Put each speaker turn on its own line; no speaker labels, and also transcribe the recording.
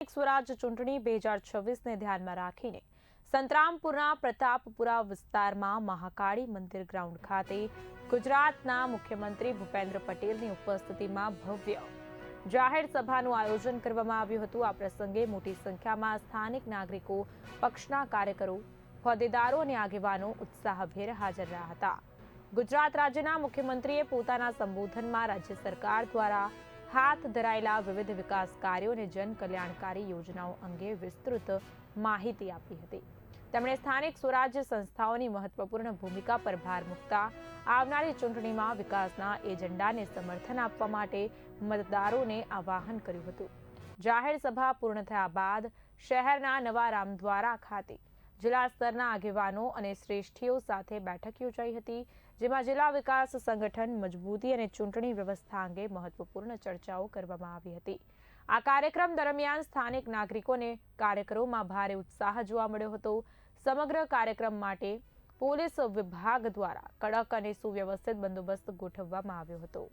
સ્થાનિક સ્વરાજ ચૂંટણી 2026ને ધ્યાનમાં રાખીને સંતરામપુરના પ્રતાપપુરા વિસ્તારમાં મહાકાળી મંદિર ગ્રાઉન્ડ ખાતે ગુજરાતના મુખ્યમંત્રી ભૂપેન્દ્ર પટેલની ઉપસ્થિતિમાં ભવ્ય જાહેર સભાનું આયોજન કરવામાં આવ્યું હતું। આ પ્રસંગે મોટી સંખ્યામાં સ્થાનિક નાગરિકો, પક્ષના કાર્યકરો, હોદ્દેદારો અને આગેવાનો ઉત્સાહભેર હાજર રહ્યા હતા। ગુજરાત રાજ્યના મુખ્યમંત્રીએ પોતાના સંબોધનમાં રાજ્ય સરકાર દ્વારા હાથ ધરાયેલા વિવિધ વિકાસ કાર્યો અને જન કલ્યાણકારી યોજનાઓ અંગે વિસ્તૃત માહિતી આપી હતી। તેમણે સ્થાનિક સ્વરાજ્ય સંસ્થાઓની મહત્વપૂર્ણ ભૂમિકા પર ભાર મૂકતા આવનારી ચૂંટણીમાં વિકાસના એજન્ડાને સમર્થન આપવા માટે મતદારોને આહ્વાન કર્યું હતું। જાહેર સભા પૂર્ણ થયા બાદ શહેરના નવા રામદ્વારા ખાતે જિલ્લા સ્તરના આગેવાનો અને શ્રેષ્ઠીઓ સાથે બેઠક યોજાઈ હતી, જેમાં જિલ્લા વિકાસ સંગઠન મજબૂતી અને ચૂંટણી વ્યવસ્થા અંગે મહત્વપૂર્ણ ચર્ચાઓ કરવામાં આવી હતી। આ કાર્યક્રમ દરમિયાન સ્થાનિક નાગરિકોને કાર્યક્રમોમાં ભારે ઉત્સાહ જોવા મળ્યો હતો। સમગ્ર કાર્યક્રમ માટે પોલીસ વિભાગ દ્વારા કડક અને સુવ્યવસ્થિત બંદોબસ્ત ગોઠવવામાં આવ્યો હતો।